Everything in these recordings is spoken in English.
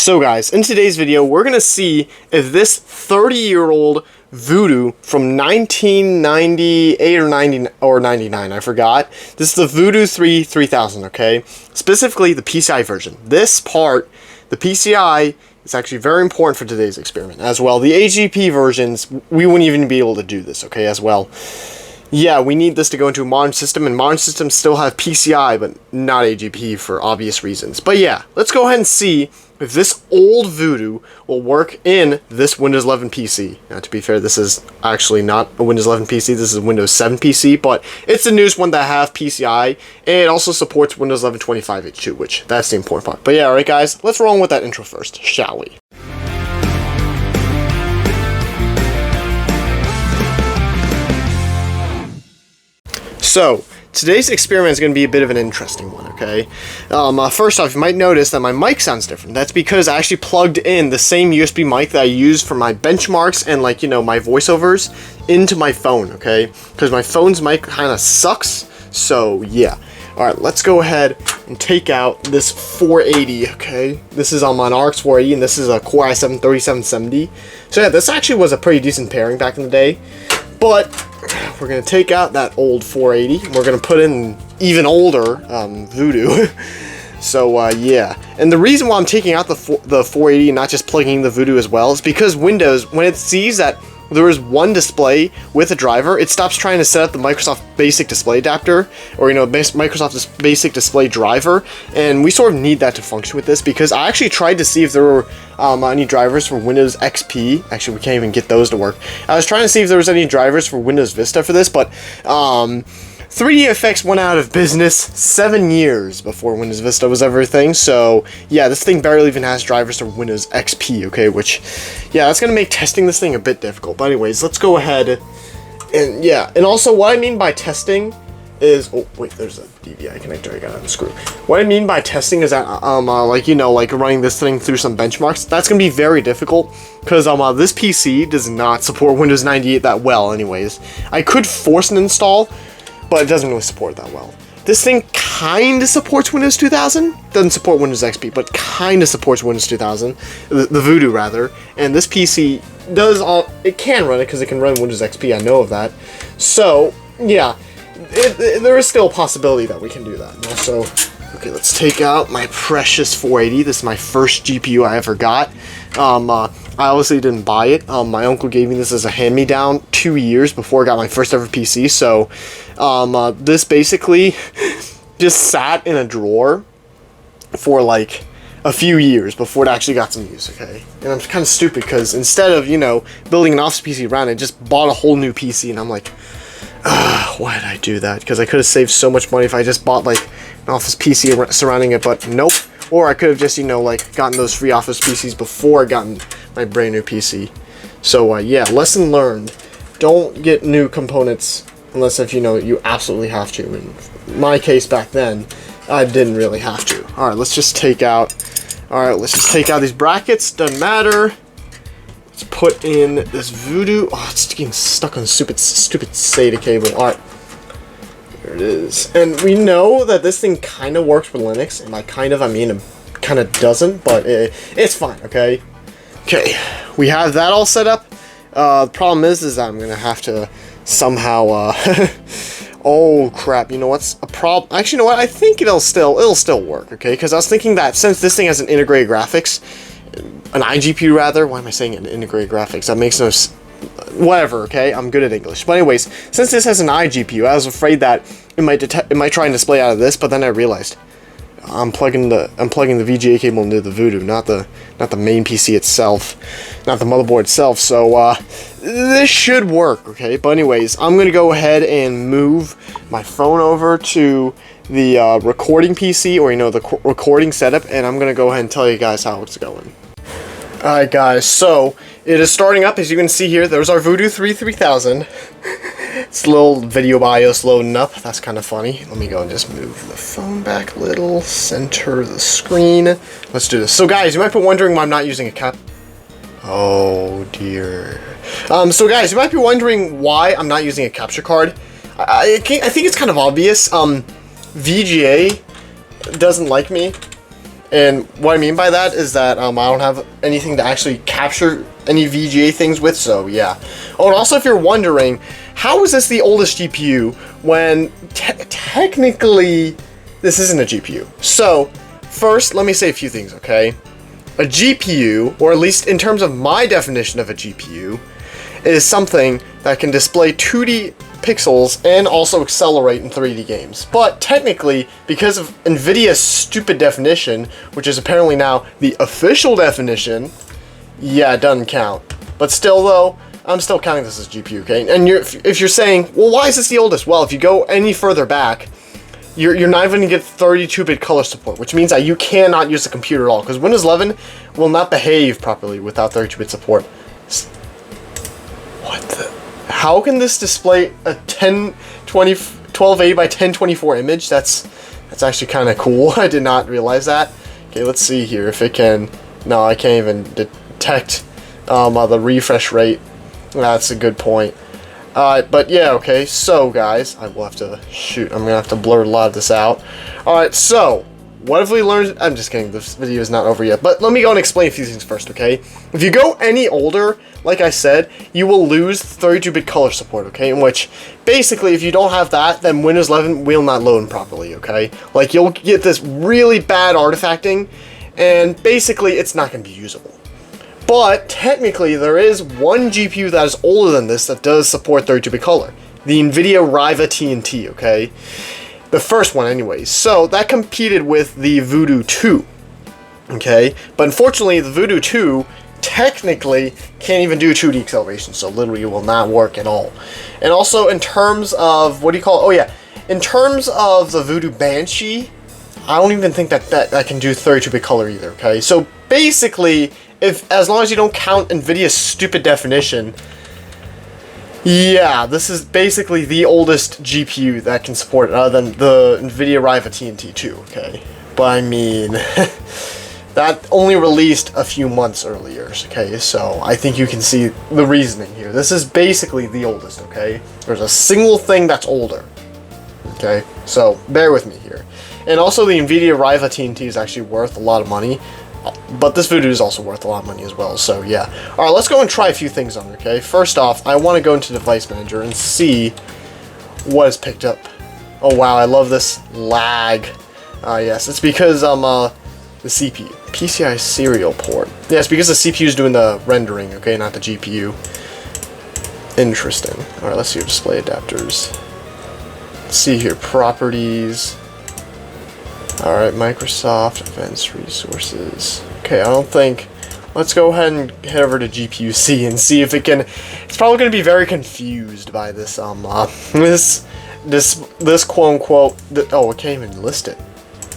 So guys, in today's video, we're going to see if this 30-year-old Voodoo from 1998 or 90 or 99, I forgot. This is the Voodoo 3 3000, okay? Specifically the PCI version. This part, the PCI, is actually very important for today's experiment. As well, the AGP versions, we wouldn't even be able to do this, okay, as well. Yeah, we need this to go into a modern system, and modern systems still have PCI, but not AGP for obvious reasons. But yeah, let's go ahead and see if this old Voodoo will work in this Windows 11 PC. Now, to be fair, this is actually not a Windows 11 PC, this is a Windows 7 PC, but it's the newest one that have PCI, and it also supports Windows 11 25H2, which that's the important part. But yeah, alright guys, let's roll on with that intro first, shall we? So, today's experiment is going to be a bit of an interesting one, okay? First off, you might notice that my mic sounds different. That's because I actually plugged in the same USB mic that I use for my benchmarks and, like, you know, my voiceovers into my phone, okay? Because my phone's mic kind of sucks, so yeah. Alright, let's go ahead and take out this 480, okay? This is on my RX 480, and this is a Core i7 3770. So yeah, this actually was a pretty decent pairing back in the day. But we're going to take out that old 480. We're going to put in even older Voodoo. So, yeah. And the reason why I'm taking out the 480 and not just plugging in the Voodoo as well is because Windows, when it sees that there is one display with a driver, it stops trying to set up the Microsoft Basic Display Adapter, or, you know, Microsoft's Basic Display Driver, and we sort of need that to function with this, because I actually tried to see if there were any drivers for Windows XP. Actually, we can't even get those to work. I was trying to see if there was any drivers for Windows Vista for this, but 3dfx went out of business 7 years before Windows Vista was everything, so yeah, this thing barely even has drivers for Windows XP, okay, which, yeah, that's going to make testing this thing a bit difficult. But anyways, let's go ahead, and yeah, and also what I mean by testing is, oh wait, there's a DVI connector I gotta unscrew. What I mean by testing is that, like, you know, like running this thing through some benchmarks, that's gonna be very difficult, because this PC does not support Windows 98 that well anyways. I could force an install, but it doesn't really support that well. This thing kinda supports Windows 2000, doesn't support Windows XP, but kinda supports Windows 2000, the Voodoo rather, and this PC does it can run it, because it can run Windows XP, I know of that. So, yeah, there is still a possibility that we can do that. And also, okay, let's take out my precious 480. This is my first GPU I ever got. I obviously didn't buy it. My uncle gave me this as a hand-me-down 2 years before I got my first ever PC. So, this basically just sat in a drawer for like a few years before it actually got some use, okay? And I'm kind of stupid because instead of, you know, building an office PC around it, I just bought a whole new PC, and I'm like, why did I do that? Because I could have saved so much money if I just bought, like, an office PC surrounding it, but nope. Or I could have just, you know, like, gotten those free office PCs before I gotten my brand new PC. So, yeah, lesson learned. Don't get new components unless if, you know, you absolutely have to. In my case back then, I didn't really have to. Alright, let's just take out these brackets. Doesn't matter. Let's put in this Voodoo. Oh, it's getting stuck on stupid SATA cable. Alright. There it is. And we know that this thing kind of works with Linux. And by kind of, I mean it kind of doesn't, but it's fine, okay? Okay, we have that all set up. The problem is that I'm going to have to somehow, oh crap, you know what's a problem? Actually, you know what? I think it'll still work, okay? Because I was thinking that since this thing has an integrated graphics, an iGPU rather, why am I saying an integrated graphics? That makes no whatever, okay? I'm good at English. But anyways, since this has an iGPU, I was afraid that it might try and display out of this, but then I realized I'm plugging the VGA cable into the Voodoo, not the main PC itself, not the motherboard itself. So this should work, okay? But anyways, I'm gonna go ahead and move my phone over to the recording PC, or, you know, the recording setup, and I'm gonna go ahead and tell you guys how it's going. Alright guys, so it is starting up. As you can see here, there's our Voodoo 3 3000. It's a little video BIOS loading up. That's kind of funny. Let me go and just move the phone back a little, center the screen. Let's do this. So guys, you might be wondering why I'm not using a cap. Oh dear. So guys, you might be wondering why I'm not using a capture card. I think it's kind of obvious. VGA doesn't like me And what I mean by that is that I don't have anything to actually capture any VGA things with, so yeah. Oh, and also if you're wondering, how is this the oldest GPU when technically this isn't a GPU? So, first, let me say a few things, okay? A GPU, or at least in terms of my definition of a GPU, is something that can display 2D pixels and also accelerate in 3D games. But technically, because of NVIDIA's stupid definition, which is apparently now the official definition, yeah, it doesn't count. But still though, I'm still counting this as GPU, okay? And if you're saying, well, why is this the oldest? Well, if you go any further back, you're not even going to get 32-bit color support, which means that you cannot use the computer at all, because Windows 11 will not behave properly without 32-bit support. What the? How can this display a 1280 by 1024 image? That's actually kind of cool. I did not realize that. Okay, let's see here if it can. No, I can't even detect the refresh rate. That's a good point. But yeah, okay, so guys, I will have to, shoot, I'm gonna have to blur a lot of this out. Alright, so, what have we learned? I'm just kidding, this video is not over yet, but let me go and explain a few things first, okay? If you go any older, like I said, you will lose 32-bit color support, okay? In which, basically, if you don't have that, then Windows 11 will not load properly, okay? Like, you'll get this really bad artifacting, and basically, it's not gonna be usable. But, technically, there is one GPU that is older than this that does support 32-bit color. The NVIDIA Riva TNT, okay? The first one, anyways. So, that competed with the Voodoo 2, okay? But, unfortunately, the Voodoo 2 technically can't even do 2D acceleration, so literally it will not work at all. And also, in terms of, what do you call it? Oh, yeah. In terms of the Voodoo Banshee, I don't even think that can do 32-bit color either, okay? So, basically, as long as you don't count NVIDIA's stupid definition, yeah, this is basically the oldest GPU that can support it, other than the NVIDIA Riva TNT 2, okay? But I mean, that only released a few months earlier, okay? So I think you can see the reasoning here. This is basically the oldest, okay? There's a single thing that's older, okay? So bear with me here. And also the NVIDIA Riva TNT is actually worth a lot of money. But this Voodoo is also worth a lot of money as well, so yeah. Alright, let's go and try a few things on it, okay? First off, I want to go into Device Manager and see what is picked up. Oh wow, I love this lag. Yes, it's because the CPU. PCI serial port. Yeah, it's because the CPU is doing the rendering, okay, not the GPU. Interesting. Alright, let's see your display adapters. Let's see here, properties. Alright, Microsoft Advanced Resources. Okay, I don't think... Let's go ahead and head over to GPU-C and see if it can... It's probably going to be very confused by this, this quote-unquote... Oh, it can't even list it.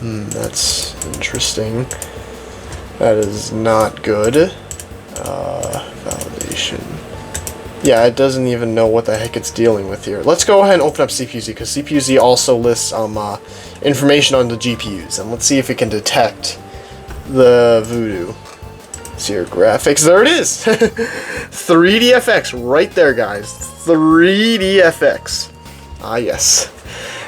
That's interesting. That is not good. Validation. Yeah, it doesn't even know what the heck it's dealing with here. Let's go ahead and open up CPU-Z, because CPU-Z also lists information on the GPUs, and let's see if it can detect the Voodoo. See your graphics. There it is! 3DFX, right there, guys. 3DFX. Ah, yes.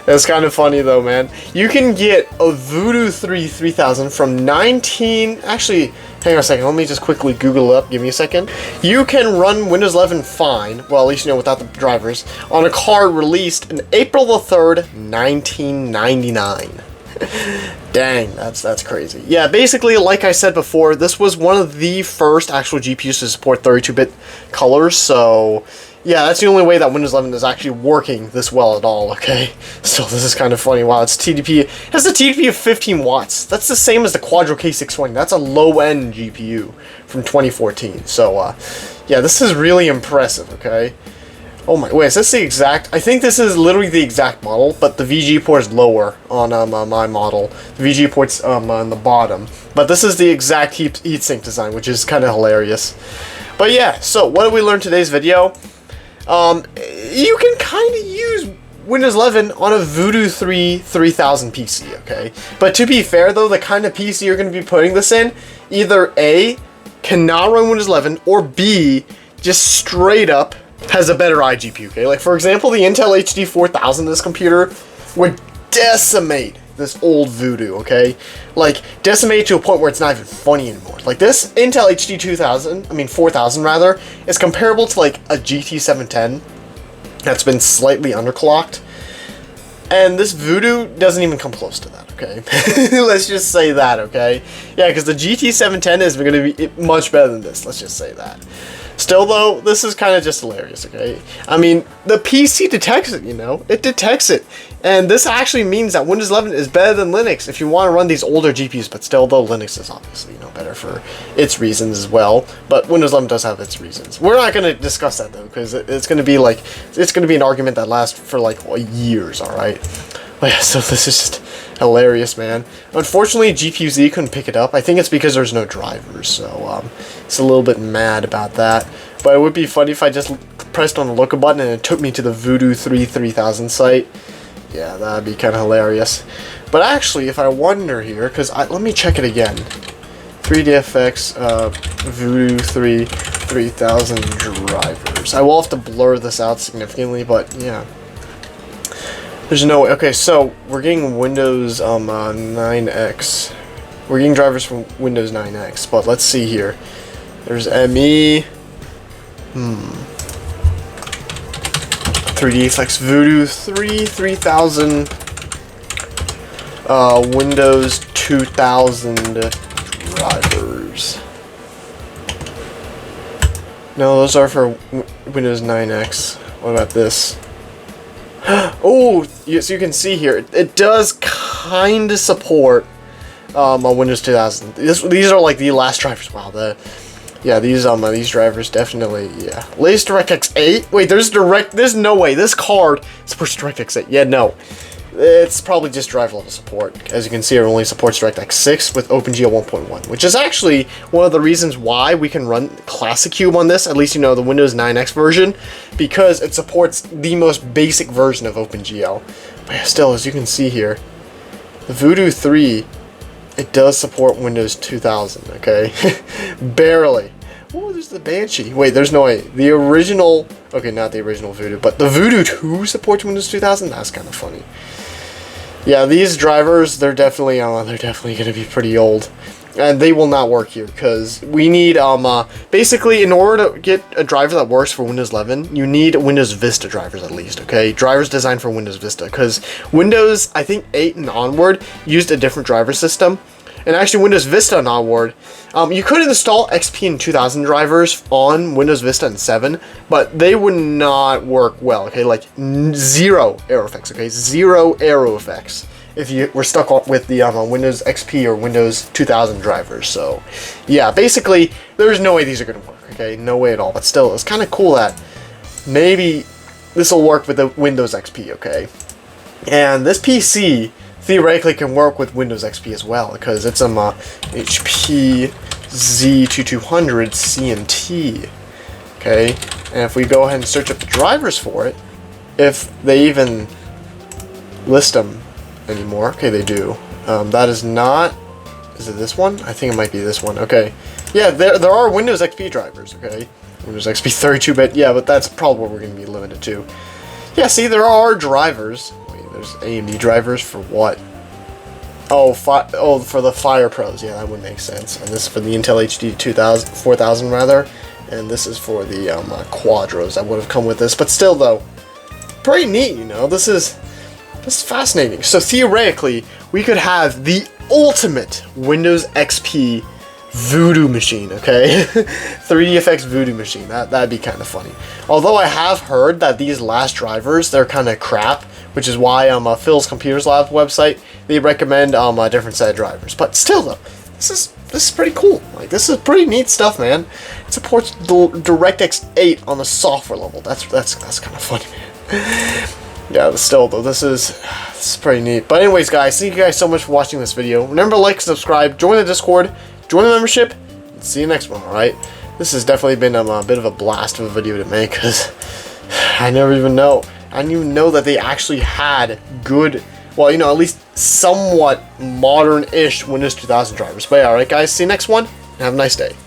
That's kind of funny, though, man. You can get a Voodoo 3000 from Actually, hang on a second. Let me just quickly Google it up. Give me a second. You can run Windows 11 fine, well, at least, you know, without the drivers, on a card released in April the 3rd, 1999. Dang, that's crazy. Yeah, basically, like I said before, this was one of the first actual GPUs to support 32-bit colors, so... Yeah, that's the only way that Windows 11 is actually working this well at all, okay? So this is kind of funny. Wow, it's TDP. It has a TDP of 15 watts. That's the same as the Quadro K620. That's a low-end GPU from 2014. So, yeah, this is really impressive, okay? Oh my, wait, is this the exact? I think this is literally the exact model, but the VGA port is lower on my model. The VGA port's on the bottom. But this is the exact heatsink design, which is kind of hilarious. But yeah, so what did we learn in today's video? You can kind of use Windows 11 on a Voodoo 3000 PC, okay? But to be fair, though, the kind of PC you're going to be putting this in, either A, cannot run Windows 11, or B, just straight up has a better iGPU, okay? Like, for example, the Intel HD 4000 in this computer would decimate this old Voodoo, okay? Like, decimated to a point where it's not even funny anymore. Like, this Intel HD 4000 rather, is comparable to, like, a GT 710 that's been slightly underclocked. And this Voodoo doesn't even come close to that, okay? Let's just say that, okay? Yeah, because the GT 710 is going to be much better than this, let's just say that. Still, though, this is kind of just hilarious, okay? I mean, the PC detects it, you know? It detects it. And this actually means that Windows 11 is better than Linux if you want to run these older GPUs, but still, though, Linux is obviously, you know, better for its reasons as well. But Windows 11 does have its reasons. We're not going to discuss that, though, because it's going to be, like, it's going to be an argument that lasts for, like, years, alright? But yeah, so this is just hilarious, man. Unfortunately, GPU-Z couldn't pick it up. I think it's because there's no drivers, so it's a little bit mad about that. But it would be funny if I just pressed on the local button and it took me to the Voodoo 3 3000 site. Yeah, that'd be kind of hilarious. But actually, if I wonder here, because let me check it again. 3DFX Voodoo 3 3000 drivers. I will have to blur this out significantly, but yeah. There's no way. Okay, so we're getting Windows 9X. We're getting drivers from Windows 9X, but let's see here. There's ME. 3DFX Voodoo 3 3000. Windows 2000 drivers. No, those are for Windows 9X. What about this? Oh, so you can see here, it does kind of support on Windows 2000. These are like the last drivers. Wow, these drivers definitely, yeah. Latest DirectX 8. Wait, there's no way this card supports DirectX 8. Yeah, no. It's probably just driver level support. As you can see, it only supports DirectX 6 with OpenGL 1.1, which is actually one of the reasons why we can run Classic Cube on this, at least, you know, the Windows 9X version, because it supports the most basic version of OpenGL. But yeah, still, as you can see here, the Voodoo 3, it does support Windows 2000, okay? Barely. Oh, there's the Banshee. Wait, there's no way. The original, okay, not the original Voodoo, but the Voodoo 2 supports Windows 2000? That's kind of funny. Yeah, these drivers, they're definitely going to be pretty old. And they will not work here, because we need, basically, in order to get a driver that works for Windows 11, you need Windows Vista drivers at least, okay? Drivers designed for Windows Vista, because Windows, I think, 8 and onward used a different driver system. And actually, Windows Vista and onward, you could install XP and 2000 drivers on Windows Vista and 7, but they would not work well, okay? Like, zero arrow effects, okay? Zero arrow effects if you were stuck with the Windows XP or Windows 2000 drivers. So, yeah, basically, there's no way these are going to work, okay? No way at all. But still, it's kind of cool that maybe this will work with the Windows XP, okay? And this PC theoretically can work with Windows XP as well, because it's HP Z2200 CMT. Okay, and if we go ahead and search up the drivers for it, if they even list them anymore, okay, they do. That is not. Is it this one? I think it might be this one. Okay, yeah, there are Windows XP drivers. Okay, Windows XP 32-bit. Yeah, but that's probably what we're going to be limited to. Yeah, see, there are drivers. There's AMD drivers for what? Oh, for the Fire Pros. Yeah, that would make sense. And this is for the Intel HD 4000 rather. And this is for the Quadros that would have come with this. But still, though, pretty neat, you know. This is fascinating. So theoretically, we could have the ultimate Windows XP Voodoo machine, okay? 3DFX Voodoo machine. That'd be kind of funny. Although I have heard that these last drivers, they're kind of crap, which is why Phil's Computers Lab website, they recommend a different set of drivers. But still, though, this is pretty cool. Like, this is pretty neat stuff, man. It supports DirectX 8 on the software level. That's kind of funny, man. Yeah, but still, though, this is pretty neat. But anyways, guys, thank you guys so much for watching this video. Remember to like, subscribe, join the Discord, join the membership, and see you next one, alright? This has definitely been a bit of a blast of a video to make, because I didn't even know that they actually had good, well, you know, at least somewhat modern-ish Windows 2000 drivers. But yeah, alright guys, see you next one, and have a nice day.